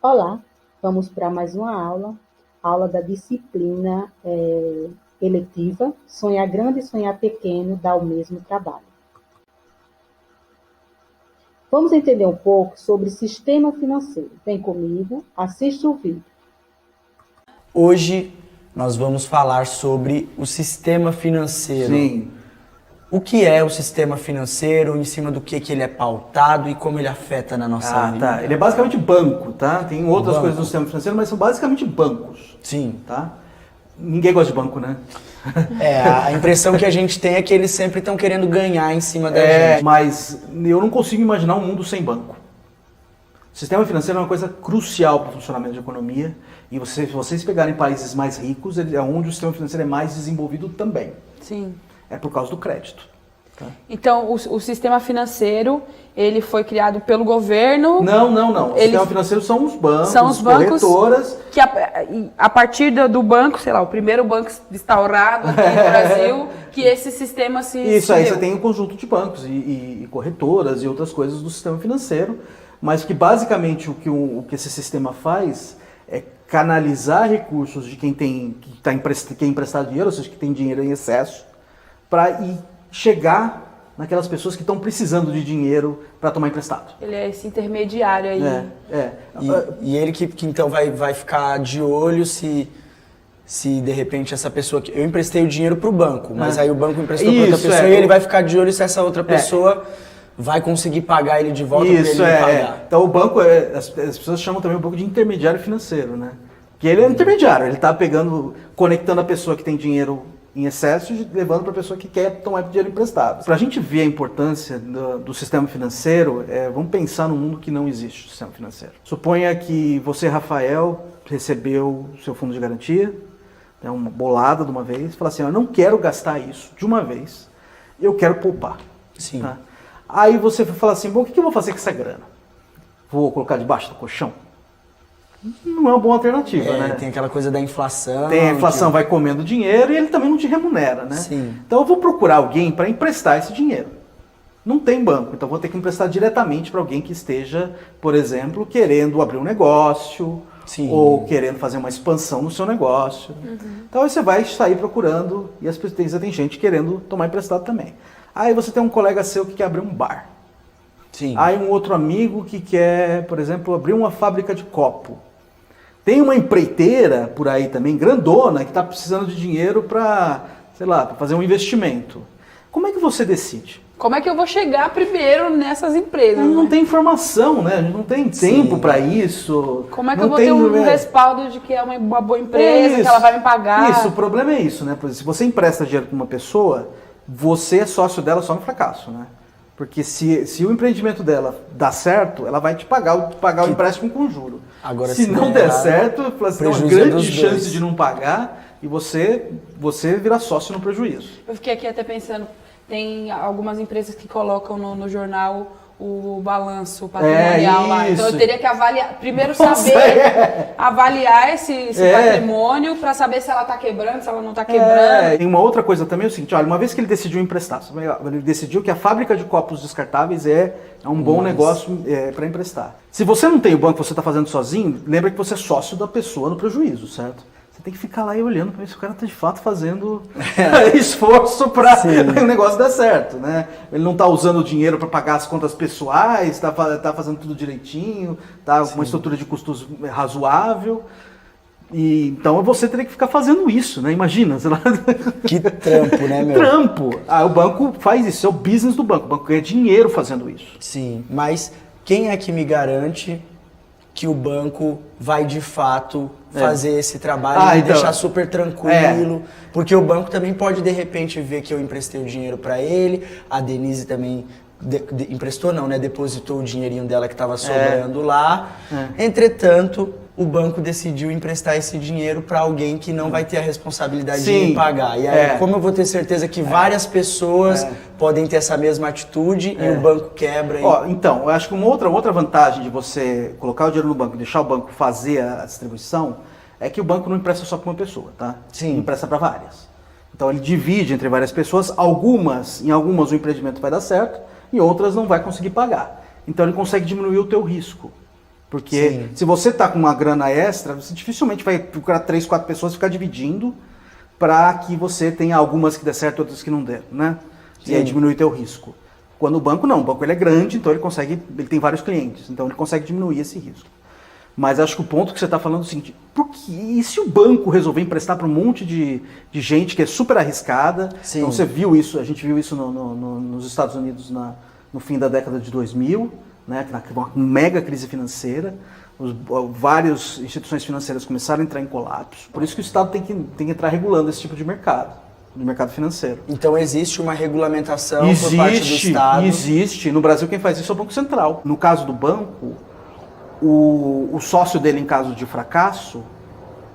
Olá, vamos para mais uma aula da disciplina eletiva Sonhar Grande e Sonhar Pequeno dá o mesmo trabalho. Vamos entender um pouco sobre sistema financeiro. Vem comigo, assista o vídeo. Hoje nós vamos falar sobre o sistema financeiro. Sim. O que é o sistema financeiro, em cima do que ele é pautado e como ele afeta na nossa vida. Tá. Ele é basicamente banco, tá? Tem outras Banco. coisas no sistema financeiro, mas são basicamente bancos. Sim. Tá? Ninguém gosta de banco, né? A impressão que a gente tem é que eles sempre estão querendo ganhar em cima da gente. Mas eu não consigo imaginar um mundo sem banco. O sistema financeiro é uma coisa crucial para o funcionamento da economia. E se vocês pegarem países mais ricos, é onde o sistema financeiro é mais desenvolvido também. Sim. É por causa do crédito. Tá? Então, o sistema financeiro, ele foi criado pelo governo? Não. O sistema financeiro são os bancos, são os bancos corretoras. Que a partir do banco, sei lá, o primeiro banco instaurado aqui no Brasil, que esse sistema se Isso aí, deu. você tem um conjunto de bancos e corretoras e outras coisas do sistema financeiro, mas que basicamente o que esse sistema faz é canalizar recursos de quem quer emprestar dinheiro, ou seja, que tem dinheiro em excesso, para chegar naquelas pessoas que estão precisando de dinheiro para tomar emprestado. Ele é esse intermediário aí. E ele que então vai ficar de olho se de repente essa pessoa... Eu emprestei o dinheiro para o banco, mas aí o banco emprestou para outra pessoa e ele vai ficar de olho se essa outra pessoa vai conseguir pagar ele de volta para ele pagar. Então o banco, as pessoas chamam também um pouco de intermediário financeiro, né? Porque ele é intermediário, ele está conectando a pessoa que tem dinheiro em excesso e levando para a pessoa que quer tomar dinheiro emprestado. Para a gente ver a importância do sistema financeiro, vamos pensar num mundo que não existe o sistema financeiro. Suponha que você, Rafael, recebeu o seu fundo de garantia, uma bolada de uma vez, e fala assim, eu não quero gastar isso de uma vez, eu quero poupar. Sim. Tá? Aí você fala assim, bom, o que eu vou fazer com essa grana? Vou colocar debaixo do colchão? Não é uma boa alternativa, né? Tem aquela coisa da inflação. Tem a inflação, vai comendo dinheiro e ele também não te remunera, né? Sim. Então eu vou procurar alguém para emprestar esse dinheiro. Não tem banco, então eu vou ter que emprestar diretamente para alguém que esteja, por exemplo, querendo abrir um negócio, Sim. ou querendo fazer uma expansão no seu negócio. Então aí você vai sair procurando e tem gente querendo tomar emprestado também. Aí você tem um colega seu que quer abrir um bar. Sim. Aí um outro amigo que quer, por exemplo, abrir uma fábrica de copo. Tem uma empreiteira por aí também, grandona, que está precisando de dinheiro para, sei lá, para fazer um investimento. Como é que você decide? Como é que eu vou chegar primeiro nessas empresas? Não tem informação, né? A gente não tem tempo para isso. Como é que eu vou ter um respaldo de que é uma boa empresa, que ela vai me pagar? Isso, o problema é isso, né? Por exemplo, se você empresta dinheiro para uma pessoa, você é sócio dela só no fracasso, né? Porque se o empreendimento dela dá certo, ela vai te pagar o empréstimo com juros. Agora, se não der certo, tem uma grande chance de não pagar e você vira sócio no prejuízo. Eu fiquei aqui até pensando, tem algumas empresas que colocam no jornal o balanço patrimonial lá. Então eu teria que avaliar, primeiro avaliar esse patrimônio para saber se ela está quebrando, se ela não está quebrando. Tem uma outra coisa também, é o seguinte, olha, uma vez que ele decidiu emprestar, ele decidiu que a fábrica de copos descartáveis é um bom negócio para emprestar. Se você não tem o banco que você está fazendo sozinho, lembra que você é sócio da pessoa no prejuízo, certo? Você tem que ficar lá e olhando para ver se o cara está de fato fazendo esforço para o negócio dar certo, né? Ele não está usando o dinheiro para pagar as contas pessoais, está fazendo tudo direitinho, está com uma estrutura de custos razoável. E, então você teria que ficar fazendo isso, né? Imagina, sei lá. Que trampo, né, meu? Trampo! O banco faz isso, é o business do banco. O banco ganha dinheiro fazendo isso. Sim, mas quem é que me garante que o banco vai de fato fazer esse trabalho e deixar super tranquilo? Porque o banco também pode de repente ver que eu emprestei o dinheiro para ele, a Denise também emprestou não, né? Depositou o dinheirinho dela que estava sobrando lá. Entretanto, o banco decidiu emprestar esse dinheiro para alguém que não vai ter a responsabilidade de me pagar. E aí, como eu vou ter certeza que várias pessoas podem ter essa mesma atitude e o banco quebra? Então, eu acho que uma outra vantagem de você colocar o dinheiro no banco e deixar o banco fazer a distribuição é que o banco não empresta só para uma pessoa, tá? Sim. Ele empresta para várias. Então ele divide entre várias pessoas, em algumas o empreendimento vai dar certo, em outras não vai conseguir pagar. Então ele consegue diminuir o teu risco. Porque Sim. se você está com uma grana extra, você dificilmente vai procurar 3, 4 pessoas ficar dividindo para que você tenha algumas que dê certo, outras que não der, né? Sim. E aí diminui teu risco. Quando o banco não, o banco ele é grande, então ele tem vários clientes, então ele consegue diminuir esse risco. Mas acho que o ponto que você está falando é o seguinte, e se o banco resolver emprestar para um monte de gente que é super arriscada? Sim. Então você viu isso, a gente viu isso nos Estados Unidos no fim da década de 2000, né, uma mega crise financeira, várias instituições financeiras começaram a entrar em colapso. Por isso que o Estado tem que entrar regulando esse tipo de mercado financeiro. Então existe uma regulamentação por parte do Estado? Existe. No Brasil quem faz isso é o Banco Central. No caso do banco, o sócio dele em caso de fracasso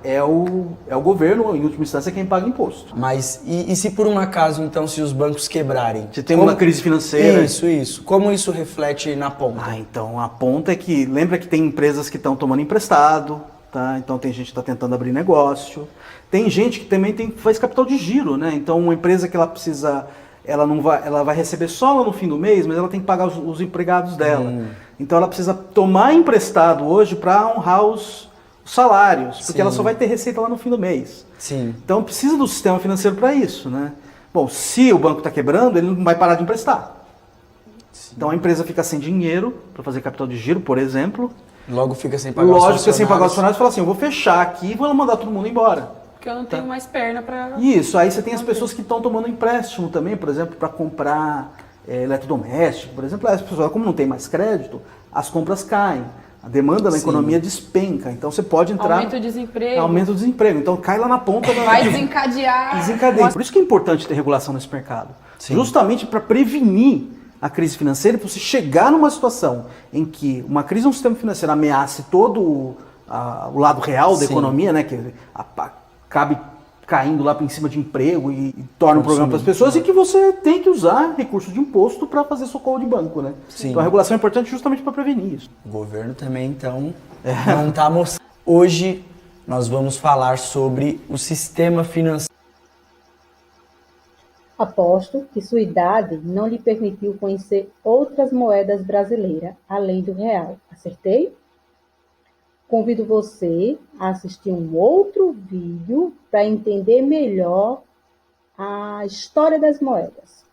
é o governo, em última instância, quem paga imposto. Mas e se por um acaso, então, se os bancos quebrarem? Se tem uma crise financeira... Isso. Como isso reflete na ponta? Então a ponta é que... Lembra que tem empresas que estão tomando emprestado, tá? Então tem gente que está tentando abrir negócio. Tem gente que também faz capital de giro, né? Então uma empresa que ela precisa... Ela vai receber só lá no fim do mês, mas ela tem que pagar os empregados dela. Então ela precisa tomar emprestado hoje para honrar os salários, porque Sim. ela só vai ter receita lá no fim do mês. Sim. Então precisa do sistema financeiro para isso, né? Bom, se o banco está quebrando, ele não vai parar de emprestar. Sim. Então a empresa fica sem dinheiro para fazer capital de giro, por exemplo. Logo fica sem pagar os funcionários. Fica sem pagar os funcionários e fala assim, eu vou fechar aqui e vou mandar todo mundo embora. Porque eu não tenho mais perna para... Isso, aí você tem as pessoas que estão tomando empréstimo também, por exemplo, para comprar eletrodoméstico, por exemplo, as pessoas, como não tem mais crédito, as compras caem, a demanda na economia despenca, então você pode entrar... Aumenta o desemprego. Aumenta o desemprego, então cai lá na ponta... Vai desencadear... Desencadeia. Por isso que é importante ter regulação nesse mercado, justamente para prevenir a crise financeira, para você chegar numa situação em que uma crise no sistema financeiro ameace todo o lado real da economia, né, que acabe caindo lá em cima de emprego e torna um problema para as pessoas, e que você tem que usar recursos de imposto para fazer socorro de banco, né? Sim. Então a regulação é importante justamente para prevenir isso. O governo também, então, não está mostrando. Hoje nós vamos falar sobre o sistema financeiro. Aposto que sua idade não lhe permitiu conhecer outras moedas brasileiras, além do real. Acertei? Convido você a assistir um outro vídeo para entender melhor a história das moedas.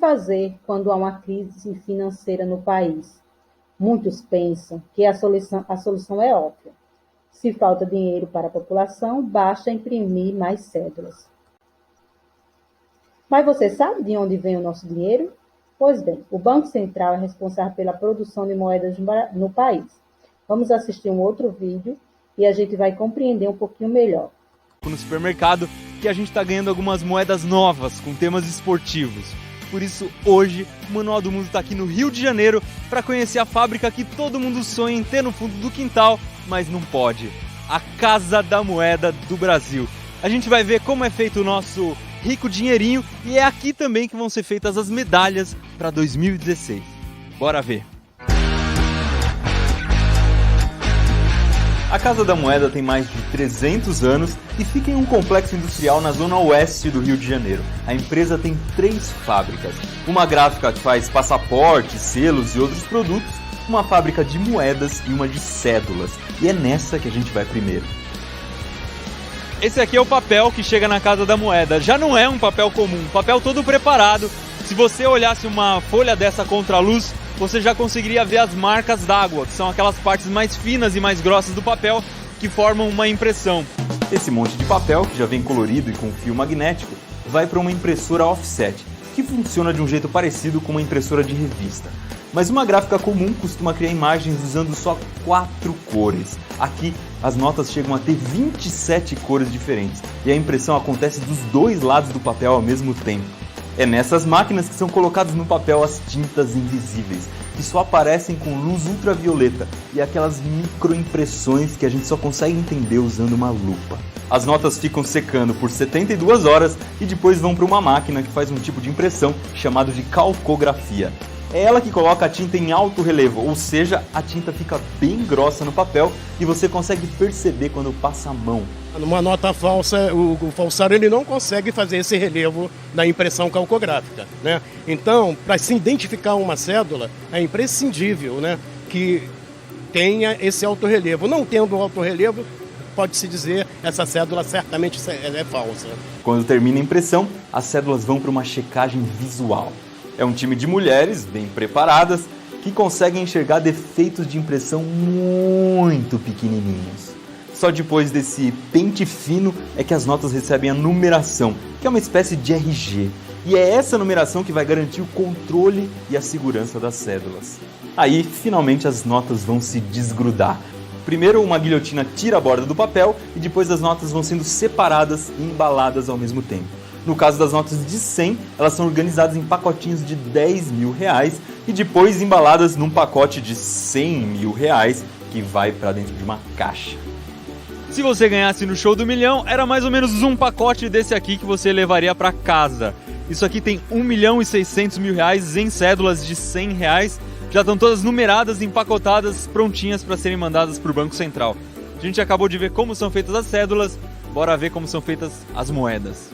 fazer quando há uma crise financeira no país? Muitos pensam que a solução é óbvia. Se falta dinheiro para a população, basta imprimir mais cédulas. Mas você sabe de onde vem o nosso dinheiro? Pois bem, o Banco Central é responsável pela produção de moedas no país. Vamos assistir um outro vídeo e a gente vai compreender um pouquinho melhor. No supermercado, que a gente está ganhando algumas moedas novas com temas esportivos. Por isso, hoje, o Manual do Mundo está aqui no Rio de Janeiro para conhecer a fábrica que todo mundo sonha em ter no fundo do quintal, mas não pode. A Casa da Moeda do Brasil. A gente vai ver como é feito o nosso rico dinheirinho e é aqui também que vão ser feitas as medalhas para 2016. Bora ver! A Casa da Moeda tem mais de 300 anos e fica em um complexo industrial na zona oeste do Rio de Janeiro. A empresa tem 3 fábricas. Uma gráfica que faz passaportes, selos e outros produtos, uma fábrica de moedas e uma de cédulas. E é nessa que a gente vai primeiro. Esse aqui é o papel que chega na Casa da Moeda. Já não é um papel comum, papel todo preparado. Se você olhasse uma folha dessa contra a luz, você já conseguiria ver as marcas d'água, que são aquelas partes mais finas e mais grossas do papel que formam uma impressão. Esse monte de papel, que já vem colorido e com fio magnético, vai para uma impressora offset, que funciona de um jeito parecido com uma impressora de revista. Mas uma gráfica comum costuma criar imagens usando só 4 cores. Aqui, as notas chegam a ter 27 cores diferentes, e a impressão acontece dos 2 lados do papel ao mesmo tempo. É nessas máquinas que são colocadas no papel as tintas invisíveis, que só aparecem com luz ultravioleta e aquelas microimpressões que a gente só consegue entender usando uma lupa. As notas ficam secando por 72 horas e depois vão para uma máquina que faz um tipo de impressão chamado de calcografia. É ela que coloca a tinta em alto relevo, ou seja, a tinta fica bem grossa no papel e você consegue perceber quando passa a mão. Numa nota falsa, o falsário ele não consegue fazer esse relevo na impressão calcográfica, né? Então, para se identificar uma cédula, é imprescindível, né, que tenha esse alto relevo. Não tendo alto relevo, pode-se dizer essa cédula certamente é falsa. Quando termina a impressão, as cédulas vão para uma checagem visual. É um time de mulheres bem preparadas que conseguem enxergar defeitos de impressão muito pequenininhos. Só depois desse pente fino é que as notas recebem a numeração, que é uma espécie de RG. E é essa numeração que vai garantir o controle e a segurança das cédulas. Aí, finalmente, as notas vão se desgrudar. Primeiro, uma guilhotina tira a borda do papel e depois as notas vão sendo separadas e embaladas ao mesmo tempo. No caso das notas de 100, elas são organizadas em pacotinhos de R$10.000 e depois embaladas num pacote de R$100.000 que vai para dentro de uma caixa. Se você ganhasse no Show do Milhão, era mais ou menos um pacote desse aqui que você levaria para casa. Isso aqui tem R$1.600.000 em cédulas de R$100. Já estão todas numeradas, empacotadas, prontinhas para serem mandadas para o Banco Central. A gente acabou de ver como são feitas as cédulas, bora ver como são feitas as moedas.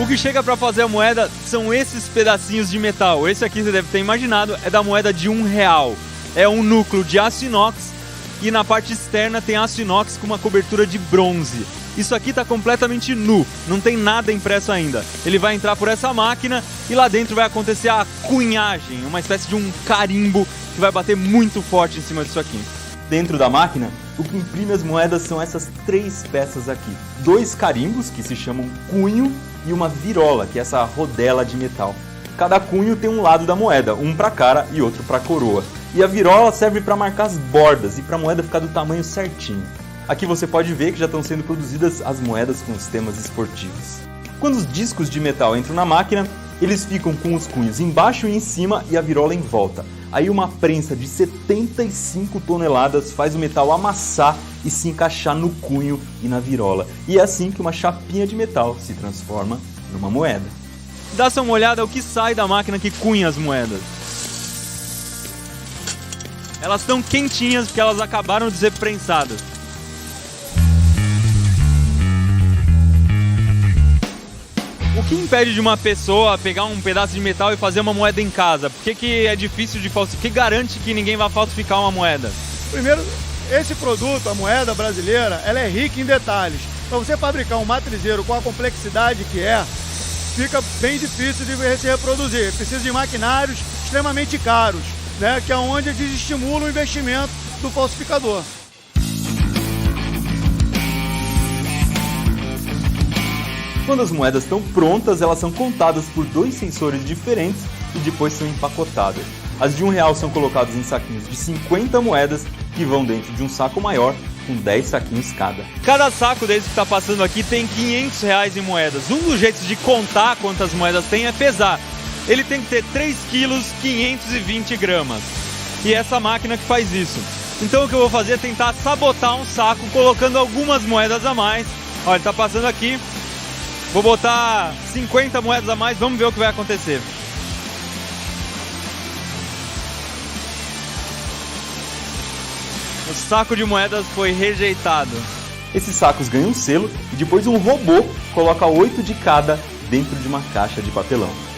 O que chega para fazer a moeda são esses pedacinhos de metal. Esse aqui você deve ter imaginado, é da moeda de R$1. É um núcleo de aço inox e na parte externa tem aço inox com uma cobertura de bronze. Isso aqui está completamente nu, não tem nada impresso ainda. Ele vai entrar por essa máquina e lá dentro vai acontecer a cunhagem, uma espécie de um carimbo que vai bater muito forte em cima disso aqui. Dentro da máquina, o que imprime as moedas são essas 3 peças aqui. 2 carimbos, que se chamam cunho, e uma virola, que é essa rodela de metal. Cada cunho tem um lado da moeda, um para a cara e outro para a coroa. E a virola serve para marcar as bordas e para a moeda ficar do tamanho certinho. Aqui você pode ver que já estão sendo produzidas as moedas com os temas esportivos. Quando os discos de metal entram na máquina, eles ficam com os cunhos embaixo e em cima e a virola em volta. Aí uma prensa de 75 toneladas faz o metal amassar e se encaixar no cunho e na virola. E é assim que uma chapinha de metal se transforma numa moeda. Dá-se uma olhada ao que sai da máquina que cunha as moedas. Elas estão quentinhas porque elas acabaram de ser prensadas. O que impede de uma pessoa pegar um pedaço de metal e fazer uma moeda em casa? Por que é difícil de falsificar? O que garante que ninguém vai falsificar uma moeda? Primeiro, esse produto, a moeda brasileira, ela é rica em detalhes. Para você fabricar um matrizeiro com a complexidade que fica bem difícil de se reproduzir. Precisa de maquinários extremamente caros, né, que é onde desestimula o investimento do falsificador. Quando as moedas estão prontas, elas são contadas por 2 sensores diferentes e depois são empacotadas. As de R$1 são colocadas em saquinhos de 50 moedas que vão dentro de um saco maior com 10 saquinhos cada. Cada saco desse que está passando aqui tem R$500 em moedas. Um dos jeitos de contar quantas moedas tem é pesar. Ele tem que ter 3 quilos, 520 gramas. E é essa máquina que faz isso. Então o que eu vou fazer é tentar sabotar um saco colocando algumas moedas a mais. Olha, ele está passando aqui. Vou botar 50 moedas a mais, vamos ver o que vai acontecer. O saco de moedas foi rejeitado. Esses sacos ganham um selo e depois um robô coloca 8 de cada dentro de uma caixa de papelão.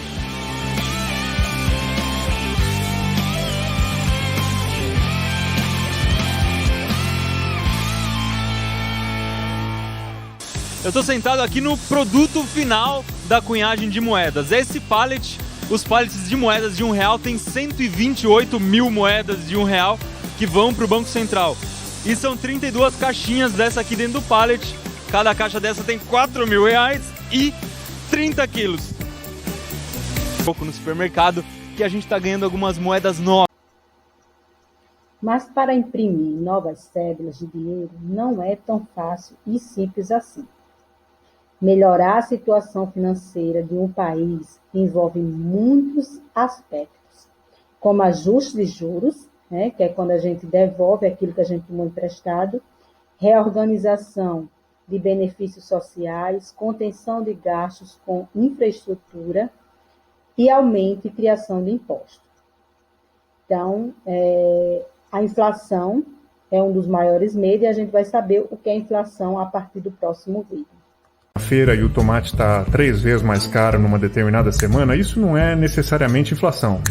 Eu estou sentado aqui no produto final da cunhagem de moedas. Esse pallet, os pallets de moedas de R$1 tem 128 mil moedas de R$1 que vão para o Banco Central. E são 32 caixinhas dessa aqui dentro do pallet. Cada caixa dessa tem R$4.000 e 30 quilos. Um pouco no supermercado que a gente está ganhando algumas moedas novas. Mas para imprimir novas cédulas de dinheiro não é tão fácil e simples assim. Melhorar a situação financeira de um país envolve muitos aspectos, como ajuste de juros, né, que é quando a gente devolve aquilo que a gente tomou emprestado, reorganização de benefícios sociais, contenção de gastos com infraestrutura e aumento e criação de impostos. Então, a inflação é um dos maiores medos e a gente vai saber o que é inflação a partir do próximo vídeo. A feira e o tomate está 3 vezes mais caro numa determinada semana, isso não é necessariamente inflação.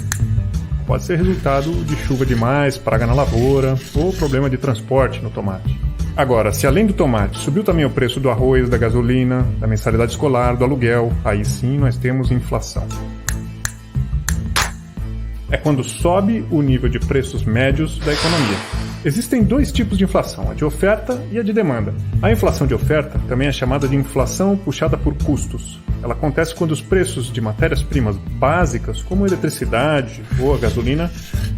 Pode ser resultado de chuva demais, praga na lavoura ou problema de transporte no tomate. Agora, se além do tomate subiu também o preço do arroz, da gasolina, da mensalidade escolar, do aluguel, aí sim nós temos inflação. É quando sobe o nível de preços médios da economia. Existem 2 tipos de inflação, a de oferta e a de demanda. A inflação de oferta também é chamada de inflação puxada por custos. Ela acontece quando os preços de matérias-primas básicas, como a eletricidade ou a gasolina,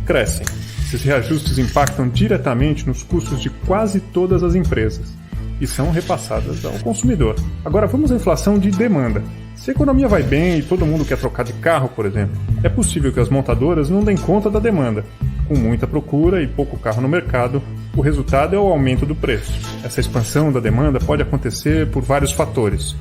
crescem. Esses reajustes impactam diretamente nos custos de quase todas as empresas e são repassadas ao consumidor. Agora vamos à inflação de demanda. Se a economia vai bem e todo mundo quer trocar de carro, por exemplo, é possível que as montadoras não deem conta da demanda. Com muita procura e pouco carro no mercado, o resultado é o aumento do preço. Essa expansão da demanda pode acontecer por vários fatores.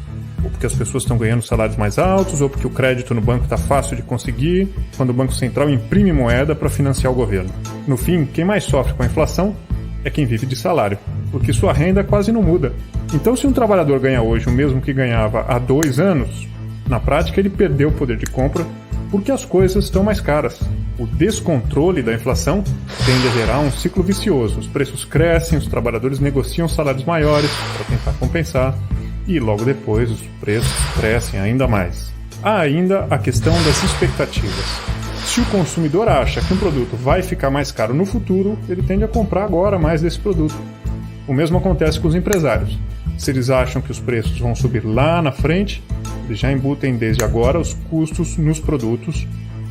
Ou porque as pessoas estão ganhando salários mais altos, ou porque o crédito no banco está fácil de conseguir, quando o Banco Central imprime moeda para financiar o governo. No fim, quem mais sofre com a inflação é quem vive de salário, porque sua renda quase não muda. Então, se um trabalhador ganha hoje o mesmo que ganhava há 2 anos, na prática ele perdeu o poder de compra porque as coisas estão mais caras. O descontrole da inflação tende a gerar um ciclo vicioso. Os preços crescem, os trabalhadores negociam salários maiores para tentar compensar e logo depois os preços crescem ainda mais. Há ainda a questão das expectativas. Se o consumidor acha que um produto vai ficar mais caro no futuro, ele tende a comprar agora mais desse produto. O mesmo acontece com os empresários. Se eles acham que os preços vão subir lá na frente, eles já embutem desde agora os custos nos produtos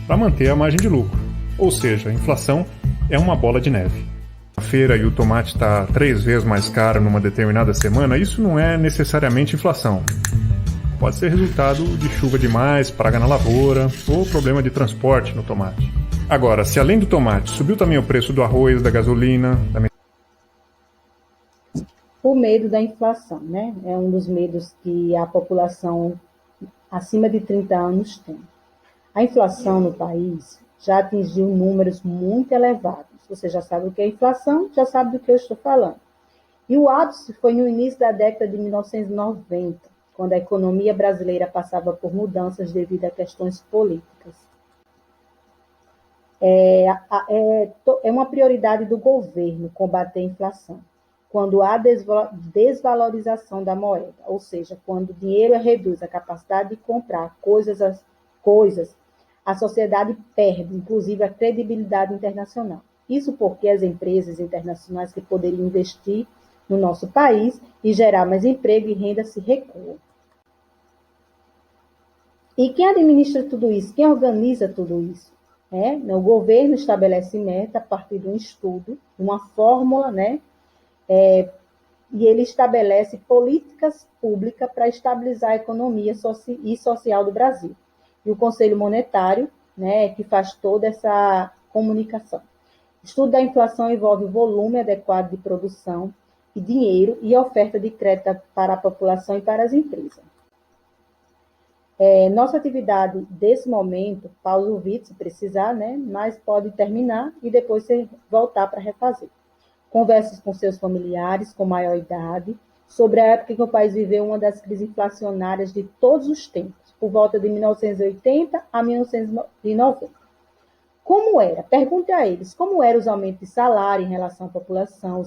para manter a margem de lucro. Ou seja, a inflação é uma bola de neve. A feira e o tomate está 3 vezes mais caro numa determinada semana, isso não é necessariamente inflação. Pode ser resultado de chuva demais, praga na lavoura ou problema de transporte no tomate. Agora, se além do tomate subiu também o preço do arroz, da gasolina, O medo da inflação, né? É um dos medos que a população acima de 30 anos tem. A inflação no país já atingiu números muito elevados. Você já sabe o que é inflação, já sabe do que eu estou falando. E o ápice foi no início da década de 1990, quando a economia brasileira passava por mudanças devido a questões políticas. É uma prioridade do governo combater a inflação, quando há desvalorização da moeda, ou seja, quando o dinheiro reduz a capacidade de comprar coisas, a sociedade perde, inclusive, a credibilidade internacional. Isso porque as empresas internacionais que poderiam investir no nosso país e gerar mais emprego e renda se recuam. E quem administra tudo isso? Quem organiza tudo isso? O governo estabelece meta a partir de um estudo, uma fórmula, e ele estabelece políticas públicas para estabilizar a economia e social do Brasil. E o Conselho Monetário, que faz toda essa comunicação. O estudo da inflação envolve o volume adequado de produção e dinheiro e oferta de crédito para a população e para as empresas. Nossa atividade desse momento, pausa o vídeo se precisar, mas pode terminar e depois você voltar para refazer. Conversas com seus familiares com maior idade sobre a época que o país viveu uma das crises inflacionárias de todos os tempos, por volta de 1980 a 1990. Como era? Pergunte a eles como eram os aumentos de salário em relação à população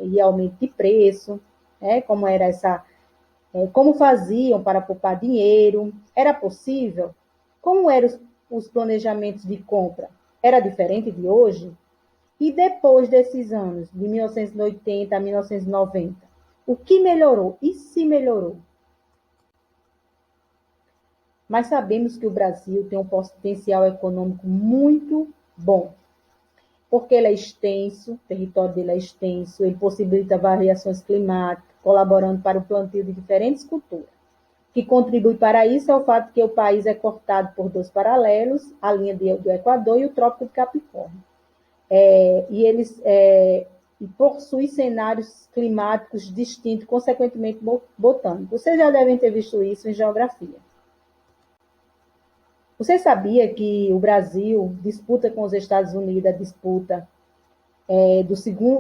e aumento de preço, como era como faziam para poupar dinheiro, era possível? Como eram os planejamentos de compra? Era diferente de hoje? E depois desses anos, de 1980 a 1990, o que melhorou? E se melhorou? Mas sabemos que o Brasil tem um potencial econômico muito bom, porque ele é extenso, o território dele é extenso, ele possibilita variações climáticas, colaborando para o plantio de diferentes culturas. O que contribui para isso é o fato que o país é cortado por dois paralelos, a linha do Equador e o Trópico de Capricórnio. E possui cenários climáticos distintos, consequentemente botânicos. Vocês já devem ter visto isso em geografia. Você sabia que o Brasil disputa com os Estados Unidos a disputa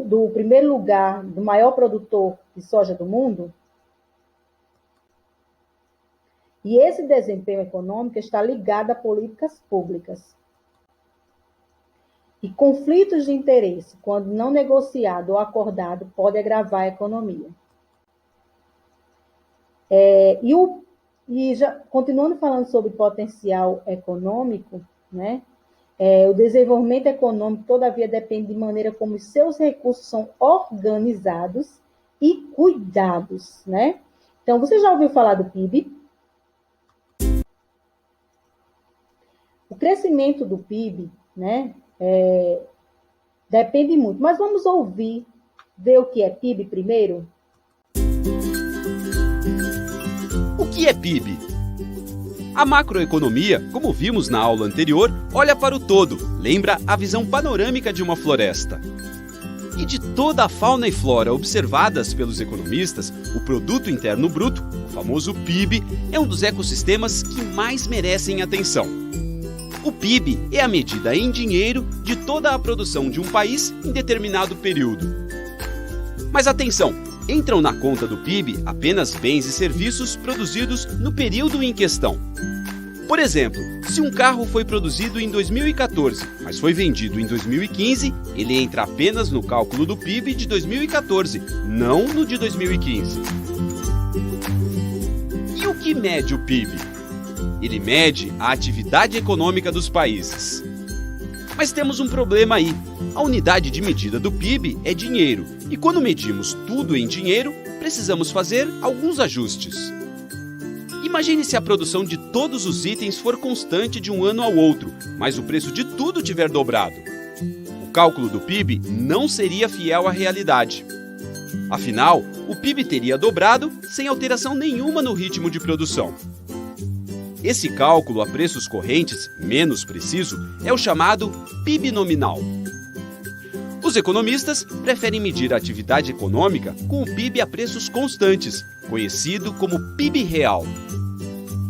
do primeiro lugar do maior produtor de soja do mundo? E esse desempenho econômico está ligado a políticas públicas. E conflitos de interesse, quando não negociado ou acordado, pode agravar a economia. Continuando falando sobre potencial econômico, o desenvolvimento econômico, todavia, depende de maneira como os seus recursos são organizados e cuidados, Então, você já ouviu falar do PIB? O crescimento do PIB, depende muito. Mas vamos ver o que é PIB primeiro? O que é PIB? A macroeconomia, como vimos na aula anterior, olha para o todo, lembra a visão panorâmica de uma floresta. E de toda a fauna e flora observadas pelos economistas, o Produto Interno Bruto, o famoso PIB, é um dos ecossistemas que mais merecem atenção. O PIB é a medida em dinheiro de toda a produção de um país em determinado período. Mas atenção! Entram na conta do PIB apenas bens e serviços produzidos no período em questão. Por exemplo, se um carro foi produzido em 2014, mas foi vendido em 2015, ele entra apenas no cálculo do PIB de 2014, não no de 2015. E o que mede o PIB? Ele mede a atividade econômica dos países. Mas temos um problema aí. A unidade de medida do PIB é dinheiro, e quando medimos tudo em dinheiro, precisamos fazer alguns ajustes. Imagine se a produção de todos os itens for constante de um ano ao outro, mas o preço de tudo tiver dobrado. O cálculo do PIB não seria fiel à realidade. Afinal, o PIB teria dobrado sem alteração nenhuma no ritmo de produção. Esse cálculo a preços correntes, menos preciso, é o chamado PIB nominal. Os economistas preferem medir a atividade econômica com o PIB a preços constantes, conhecido como PIB real.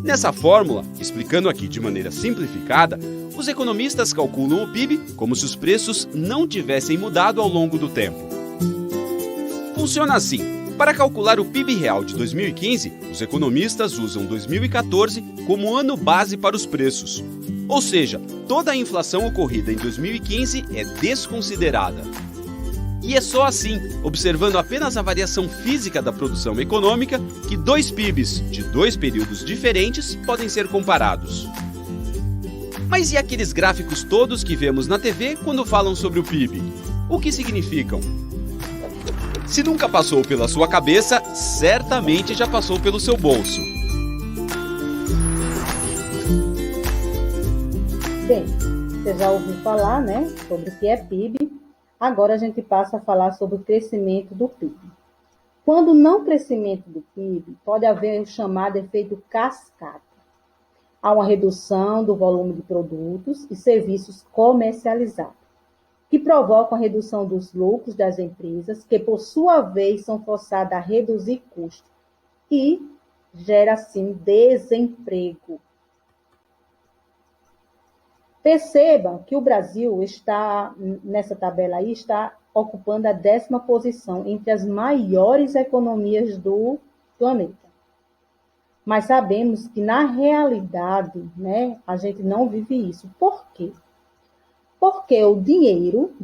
Nessa fórmula, explicando aqui de maneira simplificada, os economistas calculam o PIB como se os preços não tivessem mudado ao longo do tempo. Funciona assim. Para calcular o PIB real de 2015, os economistas usam 2014 como ano base para os preços. Ou seja, toda a inflação ocorrida em 2015 é desconsiderada. E é só assim, observando apenas a variação física da produção econômica, que dois PIBs de dois períodos diferentes podem ser comparados. Mas e aqueles gráficos todos que vemos na TV quando falam sobre o PIB? O que significam? Se nunca passou pela sua cabeça, certamente já passou pelo seu bolso. Bem, você já ouviu falar, né, sobre o que é PIB. Agora a gente passa a falar sobre o crescimento do PIB. Quando não crescimento do PIB, pode haver o chamado efeito cascata. Há uma redução do volume de produtos e serviços comercializados, que provocam a redução dos lucros das empresas, que por sua vez são forçadas a reduzir custos e gera assim desemprego. Perceba que o Brasil está, nessa tabela aí, está ocupando a 10ª posição entre as maiores economias do planeta. Mas sabemos que, na realidade, né, a gente não vive isso. Por quê? Porque o dinheiro,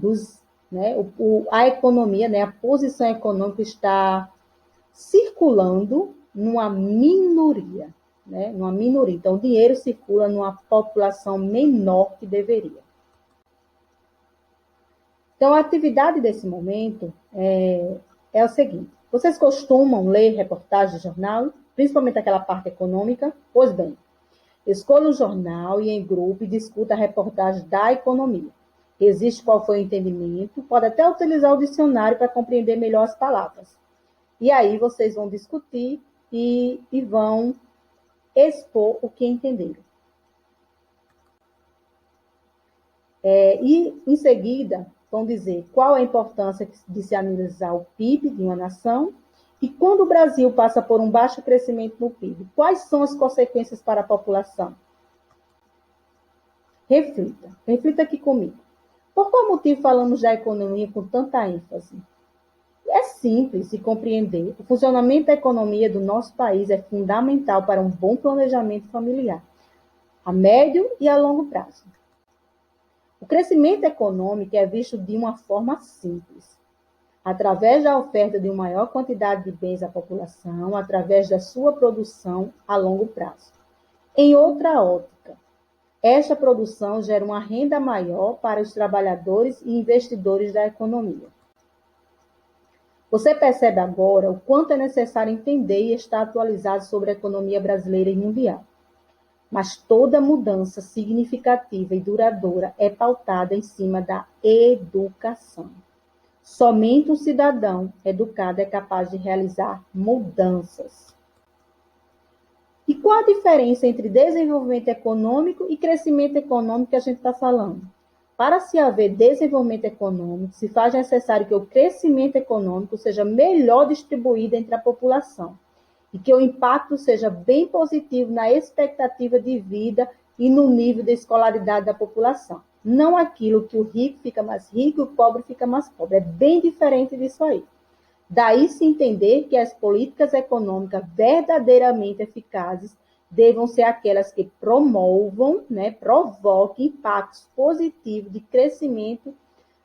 a economia, né, a posição econômica está circulando numa minoria. Numa minoria. Então, o dinheiro circula numa população menor que deveria. Então, a atividade desse momento é o seguinte. Vocês costumam ler reportagens de jornal, principalmente aquela parte econômica? Pois bem, escolha o jornal e em grupo e discuta a reportagem da economia. Existe qual foi o entendimento, pode até utilizar o dicionário para compreender melhor as palavras. E aí vocês vão discutir e vão expor o que entenderam. E, em seguida, vão dizer qual a importância de se analisar o PIB de uma nação e quando o Brasil passa por um baixo crescimento no PIB, quais são as consequências para a população? Reflita aqui comigo. Por qual motivo falamos da economia com tanta ênfase? É simples de compreender. O funcionamento da economia do nosso país é fundamental para um bom planejamento familiar, a médio e a longo prazo. O crescimento econômico é visto de uma forma simples, através da oferta de uma maior quantidade de bens à população, através da sua produção a longo prazo. Em outra ótica, esta produção gera uma renda maior para os trabalhadores e investidores da economia. Você percebe agora o quanto é necessário entender e estar atualizado sobre a economia brasileira e mundial. Mas toda mudança significativa e duradoura é pautada em cima da educação. Somente um cidadão educado é capaz de realizar mudanças. E qual a diferença entre desenvolvimento econômico e crescimento econômico que a gente está falando? Para se haver desenvolvimento econômico, se faz necessário que o crescimento econômico seja melhor distribuído entre a população e que o impacto seja bem positivo na expectativa de vida e no nível de escolaridade da população. Não aquilo que o rico fica mais rico e o pobre fica mais pobre. É bem diferente disso aí. Daí se entender que as políticas econômicas verdadeiramente eficazes devam ser aquelas que provoquem impactos positivos de crescimento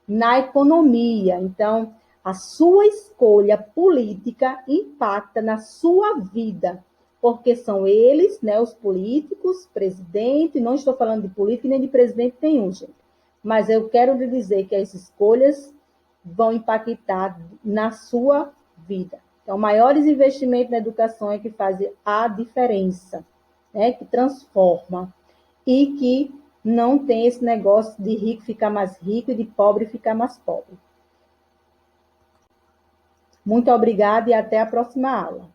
na economia. Então, a sua escolha política impacta na sua vida, porque são eles, os políticos, presidente, não estou falando de político nem de presidente nenhum, gente, mas eu quero lhe dizer que as escolhas vão impactar na sua vida. Então, maiores investimentos na educação é que fazem a diferença, que transforma e que não tem esse negócio de rico ficar mais rico e de pobre ficar mais pobre. Muito obrigada e até a próxima aula.